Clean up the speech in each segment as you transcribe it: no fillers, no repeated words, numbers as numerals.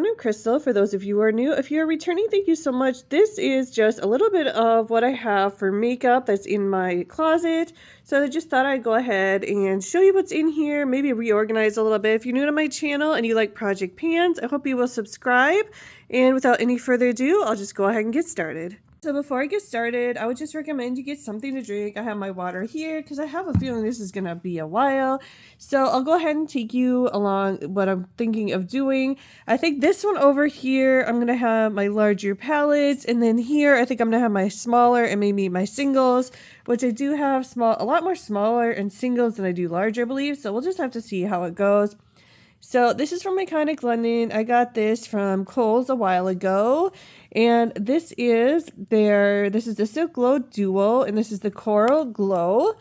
I'm Crystal. For those of you who are new, if you're returning, thank you so much. This is just a little bit of what I have for makeup that's in my closet. So I just thought I'd go ahead and show you what's in here, maybe reorganize a little bit. If you're new to my channel and you like project pans, I hope you will subscribe. And without any further ado, I'll just go ahead and get started. So before I get started, I would just recommend you get something to drink. I have my water here because I have a feeling this is going to be a while. So I'll go ahead and take you along what I'm thinking of doing. I think this one over here, I'm going to have my larger palettes. And then here, I think I'm going to have my smaller and maybe my singles, which I do have a lot more smaller and singles than I do larger, I believe. So we'll just have to see how it goes. So this is from Iconic London. I got this from Kohl's a while ago. And this is the Silk Glow Duo, and this is the Coral Glow.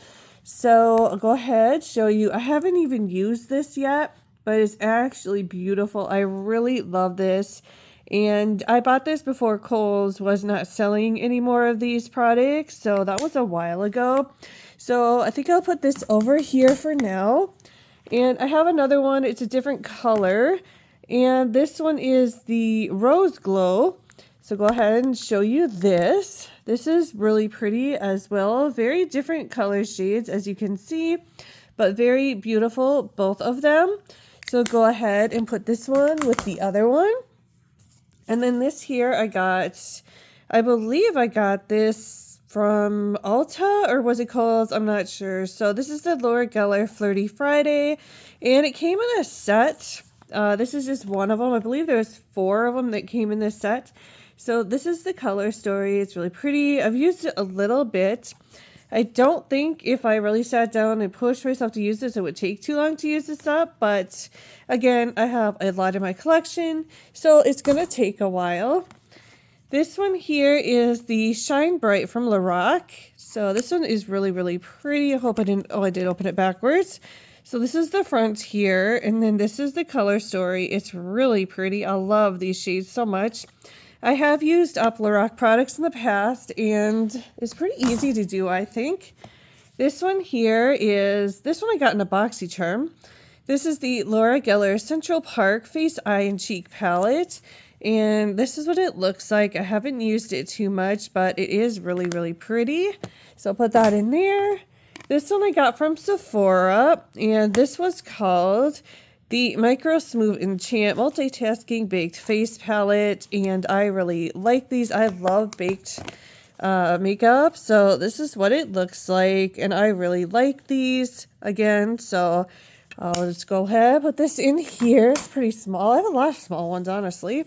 So I'll go ahead, show you. I haven't even used this yet, but it's actually beautiful. I really love this. And I bought this before Kohl's was not selling any more of these products. So that was a while ago. So I think I'll put this over here for now. And I have another one. It's a different color. And this one is the Rose Glow. So go ahead and show you this. This is really pretty as well. Very different color shades as you can see, but very beautiful, both of them. So go ahead and put this one with the other one. And then this here I believe I got this from Ulta, or was it Kohl's? I'm not sure. So this is the Laura Geller Flirty Friday, and it came in a set. This is just one of them. I believe there's 4 of them that came in this set. So this is the color story. It's really pretty. I've used it a little bit. I don't think if I really sat down and pushed myself to use this, it would take too long to use this up. But again, I have a lot in my collection, so it's going to take a while. This one here is the Shine Bright from Lorac. So this one is really, really pretty. I hope I didn't, I did open it backwards. So this is the front here, and then this is the color story. It's really pretty. I love these shades so much. I have used up Lorac products in the past, and it's pretty easy to do, I think. This one here this one I got in a BoxyCharm. This is the Laura Geller Central Park Face, Eye, and Cheek Palette. And this is what it looks like. I haven't used it too much, but it is really, really pretty. So I'll put that in there. This one I got from Sephora, and this was called the Micro Smooth Enchant Multitasking Baked Face Palette, and I really like these. I love baked makeup, so this is what it looks like, and I really like these again. So I'll just go ahead, put this in here. It's pretty small. I have a lot of small ones, honestly.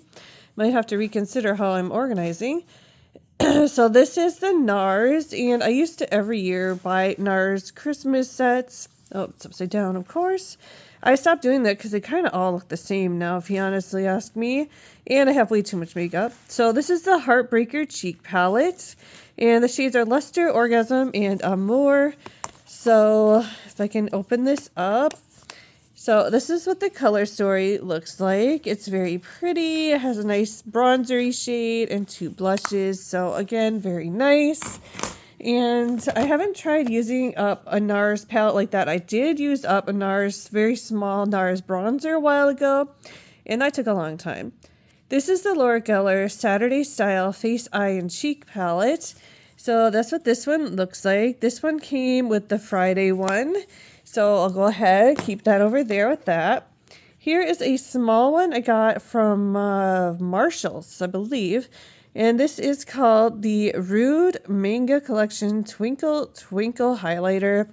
Might have to reconsider how I'm organizing. So this is the NARS, and I used to every year buy NARS Christmas sets. Oh, it's upside down, of course. I stopped doing that because they kind of all look the same now, if you honestly ask me. And I have way too much makeup. So this is the Heartbreaker Cheek Palette. And the shades are Luster, Orgasm, and Amour. So if I can open this up. So this is what the color story looks like. It's very pretty. It has a nice bronzery shade and 2 blushes. So again, very nice. And I haven't tried using up a NARS palette like that. I did use up a NARS, very small NARS bronzer a while ago, and that took a long time. This is the Laura Geller Saturday Style Face, Eye, and Cheek Palette. So that's what this one looks like. This one came with the Friday one. So I'll go ahead, keep that over there with that. Here is a small one I got from Marshall's, I believe. And this is called the Rude Manga Collection Twinkle Twinkle Highlighter.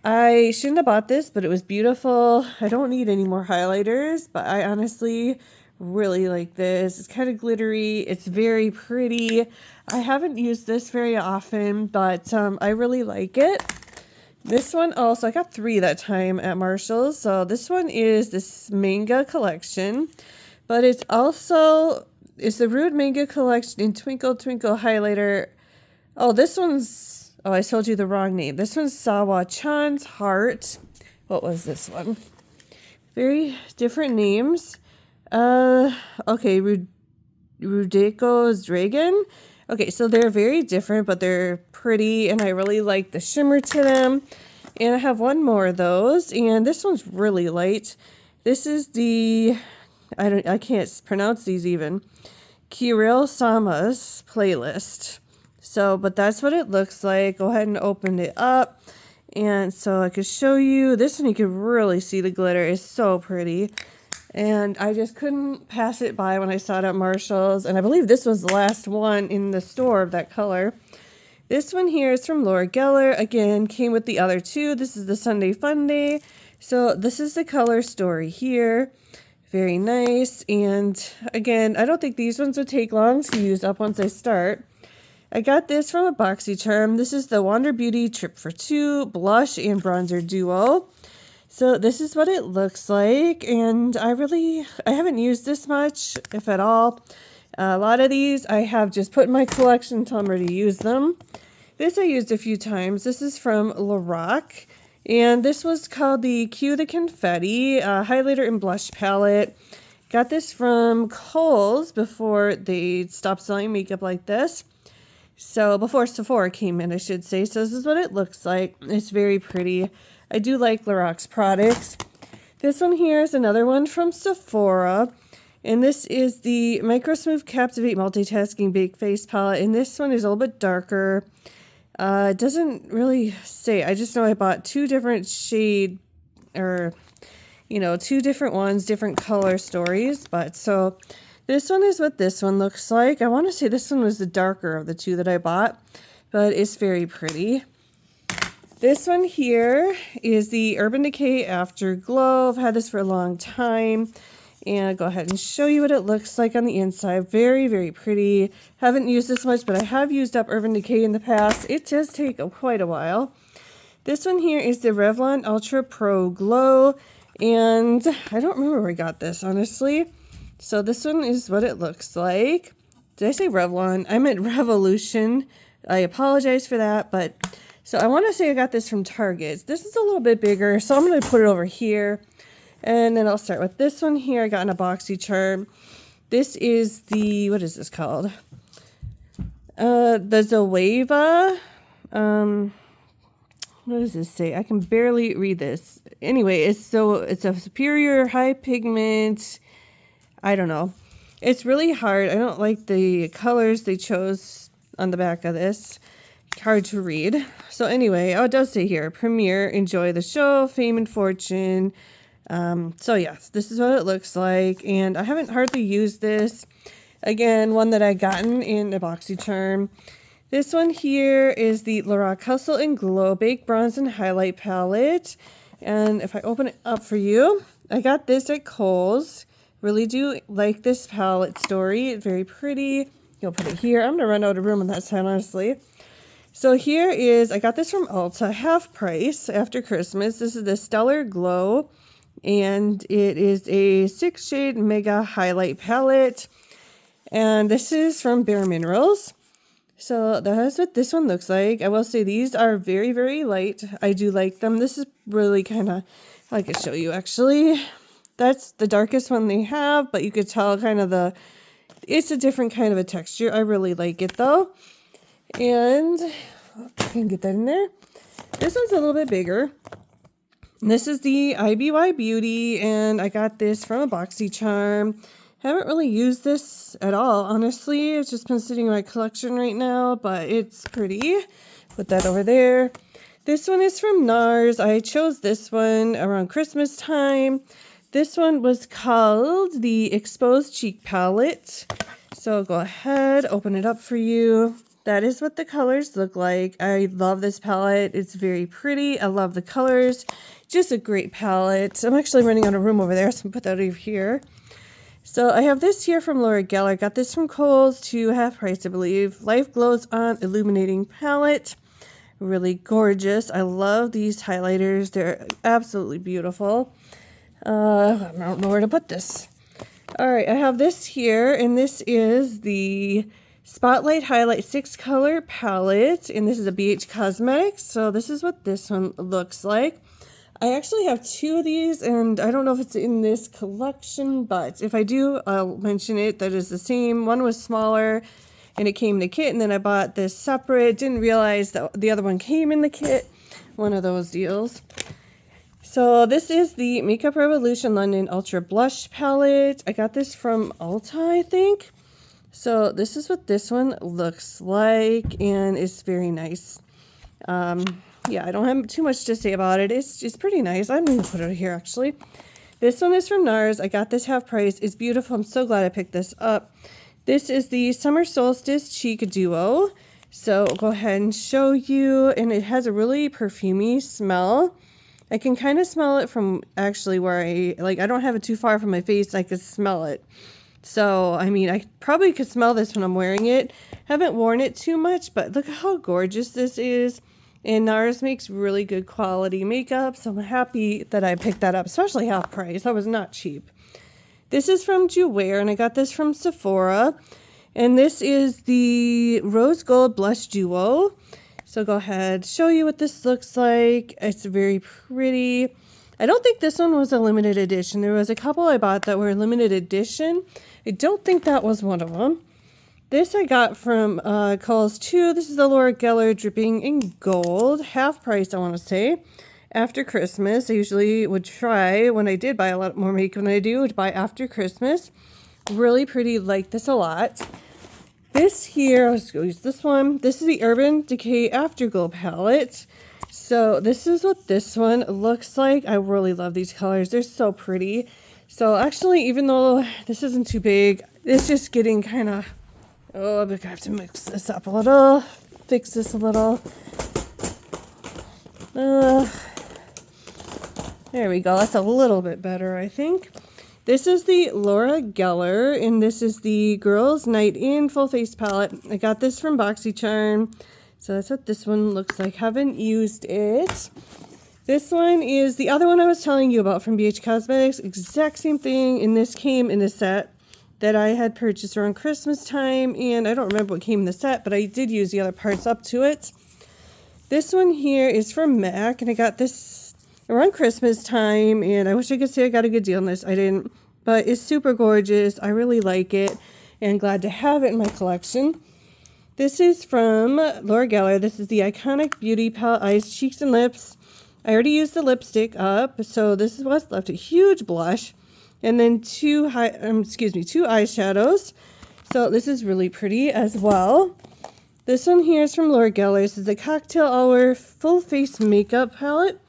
I shouldn't have bought this, but it was beautiful. I don't need any more highlighters, but I honestly really like this. It's kind of glittery. It's very pretty. I haven't used this very often, but I really like it. This one also, I got 3 that time at Marshall's. So this one is this manga collection, but it's also... It's the Rude Manga Collection in Twinkle Twinkle Highlighter. Oh, this one's... Oh, I told you the wrong name. This one's Sawa-chan's Heart. What was this one? Very different names. Okay, Rudeko's Dragon. Okay, so they're very different, but they're pretty, and I really like the shimmer to them. And I have one more of those, and this one's really light. This is the... I can't pronounce these even. Kirill Sama's playlist. So, but that's what it looks like. Go ahead and open it up. And so I could show you. This one you can really see the glitter. It's so pretty. And I just couldn't pass it by when I saw it at Marshall's. And I believe this was the last one in the store of that color. This one here is from Laura Geller. Again, came with the other two. This is the Sunday Fun Day. So this is the color story here. Very nice. And again, I don't think these ones would take long to use up once I start. I got this from a BoxyCharm. This is the Wander Beauty Trip for Two Blush and Bronzer Duo. So this is what it looks like. And I haven't used this much, if at all. A lot of these I have just put in my collection until I'm ready to use them. This I used a few times. This is from Lorac. And this was called the Cue the Confetti Highlighter and Blush Palette. Got this from Kohl's before they stopped selling makeup like this. So before Sephora came in, I should say. So this is what it looks like. It's very pretty. I do like Lorac's products. This one here is another one from Sephora. And this is the Micro Smooth Captivate Multitasking Bake Face Palette. And this one is a little bit darker. It doesn't really say. I just know I bought two different two different ones, different color stories. But so this one is what this one looks like. I want to say this one was the darker of the two that I bought, but it's very pretty. This one here is the Urban Decay Afterglow. I've had this for a long time. And I'll go ahead and show you what it looks like on the inside. Very, very pretty. Haven't used this much, but I have used up Urban Decay in the past. It does take quite a while. This one here is the Revlon Ultra Pro Glow. And I don't remember where I got this, honestly. So this one is what it looks like. Did I say Revlon? I meant Revolution. I apologize for that. But so I want to say I got this from Target. This is a little bit bigger, so I'm going to put it over here. And then I'll start with this one here. I got in a BoxyCharm. This is the, what is this called? The Zoeva. What does this say? I can barely read this. Anyway, it's a superior high pigment. I don't know. It's really hard. I don't like the colors they chose on the back of this. Hard to read. So anyway, it does say here, premiere, enjoy the show, fame and fortune. So yes, this is what it looks like, and I haven't hardly used this. Again, one that I gotten in a BoxyCharm. This one here is the Lorac Hustle and Glow Bake Bronze and Highlight Palette. And if I open it up for you, I got this at Kohl's. Really do like this palette story. It's very pretty. You'll put it here. I'm going to run out of room on that side, honestly. So here is, I got this from Ulta, half price after Christmas. This is the Stellar Glow. And it is a 6-shade mega highlight palette. And this is from Bare Minerals. So that's what this one looks like. I will say these are very, very light. I do like them. This is really kind of, I can show you actually. That's the darkest one they have, but you could tell kind of it's a different kind of a texture. I really like it though. And I can get that in there. This one's a little bit bigger. This is the IBY Beauty, and I got this from a BoxyCharm. Haven't really used this at all, honestly. It's just been sitting in my collection right now, but it's pretty. Put that over there. This one is from NARS. I chose this one around Christmas time. This one was called the Exposed Cheek Palette. So go ahead, open it up for you. That is what the colors look like. I love this palette. It's very pretty. I love the colors. Just a great palette. I'm actually running out of room over there, so I'm going to put that over here. So I have this here from Laura Geller. I got this from Kohl's to half price, I believe. Life Glows On Illuminating Palette. Really gorgeous. I love these highlighters. They're absolutely beautiful. I don't know where to put this. All right, I have this here, and this is the Spotlight Highlight 6-color palette, and this is a BH Cosmetics. So this is what this one looks like. I actually have two of these, and I don't know if it's in this collection, but if I do, I'll mention it. That is the same. One was smaller, and it came in a kit, and then I bought this separate. Didn't realize that the other one came in the kit. One of those deals. So this is the Makeup Revolution London Ultra Blush Palette. I got this from Ulta, I think. So this is what this one looks like, and it's very nice. Yeah, I don't have too much to say about it. It's pretty nice. I'm going to put it here, actually. This one is from NARS. I got this half price. It's beautiful. I'm so glad I picked this up. This is the Summer Solstice Cheek Duo. So I'll go ahead and show you. And it has a really perfumey smell. I can kind of smell it from actually where I don't have it too far from my face. I could smell it. So, I mean, I probably could smell this when I'm wearing it. Haven't worn it too much, but look how gorgeous this is. And NARS makes really good quality makeup, so I'm happy that I picked that up, especially half price. That was not cheap. This is from Jouer, and I got this from Sephora. And this is the Rose Gold Blush Duo. So go ahead, show you what this looks like. It's very pretty. I don't think this one was a limited edition. There was a couple I bought that were limited edition. I don't think that was one of them. This I got from Kohl's too. This is the Laura Geller Dripping in Gold. Half price, I want to say. After Christmas. I usually would try, when I did buy a lot more makeup than I do, to buy after Christmas. Really pretty. Like this a lot. This here, let's go use this one. This is the Urban Decay Afterglow palette. So this is what this one looks like. I really love these colors. They're so pretty. So actually, even though this isn't too big, it's just getting kind of, oh, I'm going to have to mix this up a little, fix this a little. There we go. That's a little bit better, I think. This is the Laura Geller, and this is the Girls Night In Full Face Palette. I got this from BoxyCharm, so that's what this one looks like. Haven't used it. This one is the other one I was telling you about from BH Cosmetics. Exact same thing, and this came in a set that I had purchased around Christmas time, and I don't remember what came in the set, but I did use the other parts up to it. This one here is from MAC, and I got this around Christmas time, and I wish I could say I got a good deal on this. I didn't, but it's super gorgeous. I really like it, and glad to have it in my collection. This is from Laura Geller. This is the Iconic Beauty Palette Eyes, Cheeks, and Lips. I already used the lipstick up, so this is what's left. A huge blush, and then two eyeshadows. So this is really pretty as well. This one here is from Laura Geller. This is the Cocktail Hour Full Face Makeup Palette.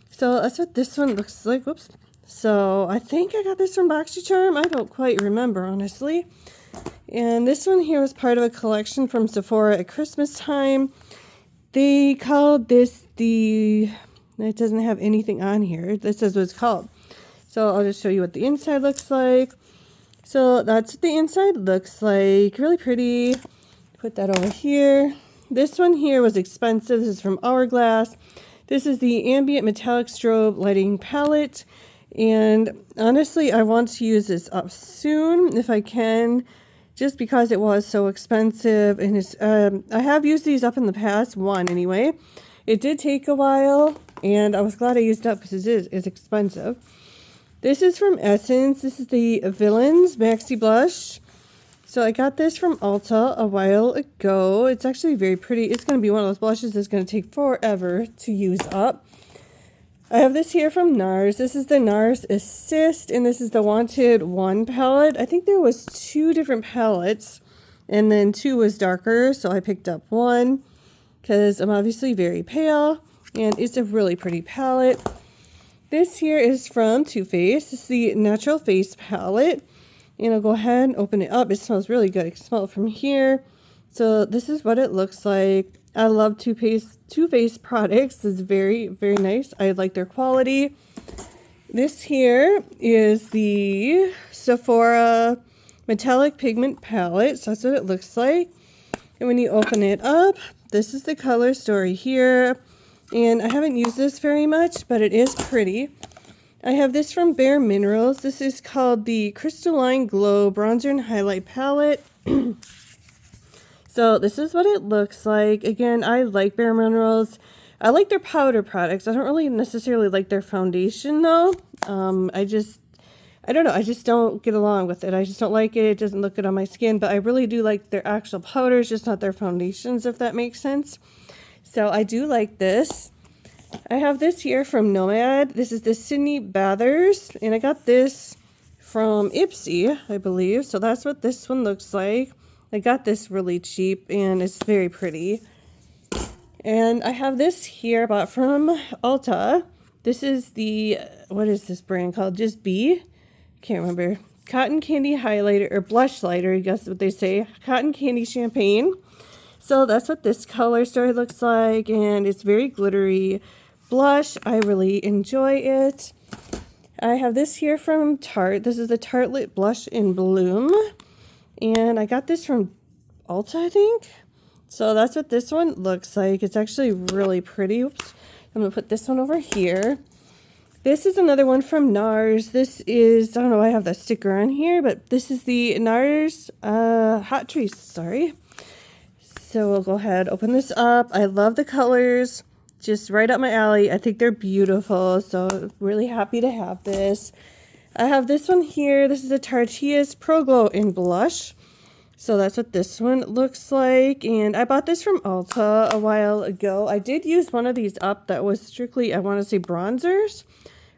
So that's what this one looks like. Whoops. So I think I got this from BoxyCharm. I don't quite remember, honestly. And this one here was part of a collection from Sephora at Christmas time. They called this it doesn't have anything on here. This is what it's called. So I'll just show you what the inside looks like. So that's what the inside looks like. Really pretty. Put that over here. This one here was expensive. This is from Hourglass. This is the Ambient Metallic Strobe Lighting Palette, and honestly, I want to use this up soon if I can, just because it was so expensive, and it's, I have used these up in the past, one anyway. It did take a while, and I was glad I used it up because it's expensive. This is from Essence. This is the Villains Maxi Blush. So I got this from Ulta a while ago. It's actually very pretty. It's going to be one of those blushes that's going to take forever to use up. I have this here from NARS. This is the NARS Assist, and this is the Wanted 1 palette. I think there was 2 different palettes, and then 2 was darker, so I picked up 1 because I'm obviously very pale, and it's a really pretty palette. This here is from Too Faced. This is the Natural Face palette. And I'll go ahead and open it up. It smells really good. I can smell it from here. So this is what it looks like. I love Too Faced products. It's very, very nice. I like their quality. This here is the Sephora Metallic Pigment Palette. So that's what it looks like. And when you open it up, this is the color story here. And I haven't used this very much, but it is pretty. I have this from Bare Minerals. This is called the Crystalline Glow Bronzer and Highlight Palette. So this is what it looks like. Again, I like Bare Minerals. I like their powder products. I don't really necessarily like their foundation though. I don't know. I just don't get along with it. I just don't like it. It doesn't look good on my skin. But I really do like their actual powders, just not their foundations, if that makes sense. So I do like this. I have this here from Nomad. This is the Sydney Bathers, and I got this from Ipsy, I believe. So that's what this one looks like. I got this really cheap, and it's very pretty. And I have this here bought from Ulta. This is the, what is this brand called? Just B? Can't remember. Cotton Candy Highlighter, or Blush Lighter, I guess what they say. Cotton Candy Champagne. So that's what this color story looks like, and it's very glittery blush. I really enjoy it. I have this here from Tarte. This is the Tartelette Blush in Bloom, and I got this from Ulta, I think. So that's what this one looks like. It's actually really pretty. Oops. I'm going to put this one over here. This is another one from NARS. This is, I don't know, I have the sticker on here, but this is the NARS Hot Trees, sorry. So we'll go ahead, open this up. I love the colors, just right up my alley. I think they're beautiful, so really happy to have this. I have this one here. This is a Tortillas Pro Glow in Blush. So that's what this one looks like. And I bought this from Ulta a while ago. I did use one of these up that was strictly, I want to say bronzers.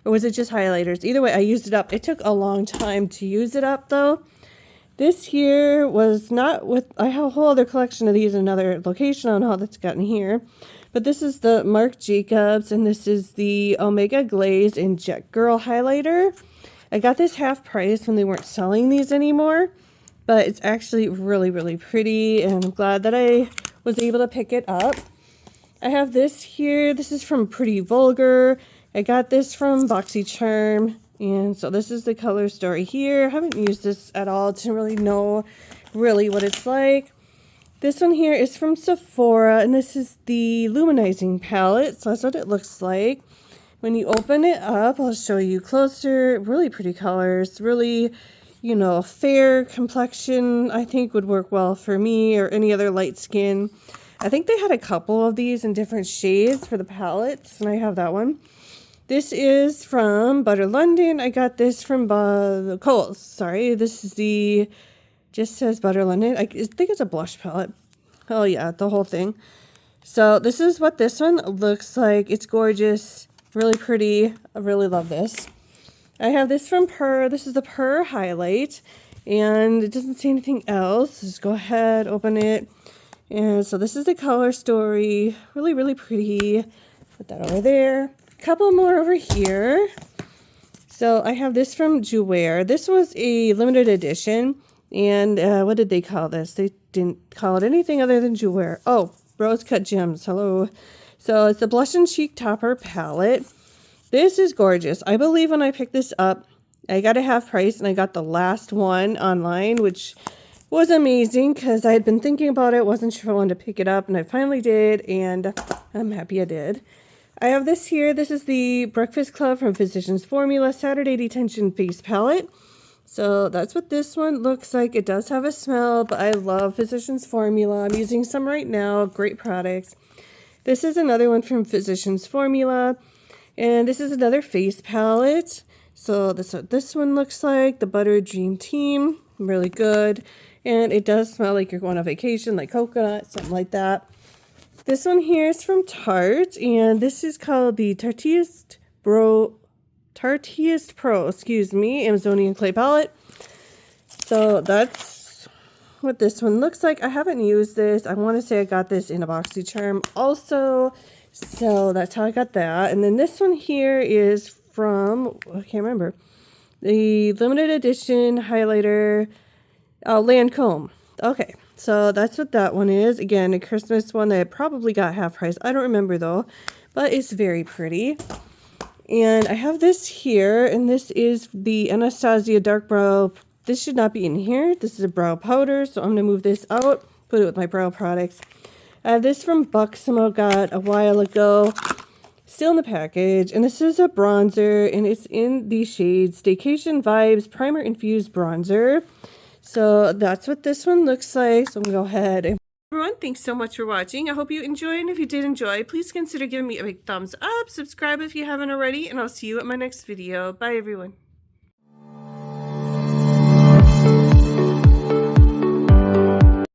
Or was it just highlighters? Either way, I used it up. It took a long time to use it up though. This here was not with, I have a whole other collection of these in another location. I don't know how that's gotten here. But this is the Marc Jacobs, and this is the Omega Glaze in Jet Girl highlighter. I got this half price when they weren't selling these anymore. But it's actually really, really pretty, and I'm glad that I was able to pick it up. I have this here. This is from Pretty Vulgar. I got this from BoxyCharm. And so this is the color story here. I haven't used this at all to really know really what it's like. This one here is from Sephora, and this is the Luminizing palette. So that's what it looks like. When you open it up, I'll show you closer. Really pretty colors. Really, you know, fair complexion, I think would work well for me or any other light skin. I think they had a couple of these in different shades for the palettes, and I have that one. This is from Butter London. I got this from Kohl's. Sorry, this is the, just says Butter London. I think it's a blush palette. Oh yeah, the whole thing. So this is what this one looks like. It's gorgeous, really pretty. I really love this. I have this from Purr. This is the Purr highlight, and it doesn't say anything else. Just go ahead, open it. And so this is the color story. Really, really pretty. Put that over there. A couple more over here. So I have this from Jouer. This was a limited edition, and what did they call this? They didn't call it anything other than Jouer. Oh, Rose Cut Gems. Hello. So it's the Blush and Cheek Topper palette. This is gorgeous. I believe when I picked this up, I got a half price, and I got the last one online, which was amazing because I had been thinking about it, wasn't sure if I wanted to pick it up, and I finally did, and I'm happy I did. I have this here. This is the Breakfast Club from Physicians Formula Saturday Detention Face Palette. So that's what this one looks like. It does have a smell, but I love Physicians Formula. I'm using some right now. Great products. This is another one from Physicians Formula. And this is another face palette. So that's what this one looks like. The Butter Dream Team. Really good. And it does smell like you're going on vacation, like coconut, something like that. This one here is from Tarte. And this is called the Tortillas Pro, Amazonian Clay Palette. So that's what this one looks like. I haven't used this. I want to say I got this in a BoxyCharm also. So that's how I got that. And then this one here is from, I can't remember, the limited edition highlighter, Lancome. Okay, so that's what that one is. Again, a Christmas one that I probably got half price. I don't remember though, but it's very pretty. And I have this here, and this is the Anastasia Dark Brow. This should not be in here. This is a brow powder, so I'm going to move this out, put it with my brow products. This from Buxom got a while ago, still in the package, and this is a bronzer, and it's in the shade Staycation Vibes Primer Infused Bronzer. So that's what this one looks like. So I'm going to go ahead and everyone, thanks so much for watching. I hope you enjoyed, and if you did enjoy, please consider giving me a big thumbs up, subscribe if you haven't already, and I'll see you at my next video. Bye everyone.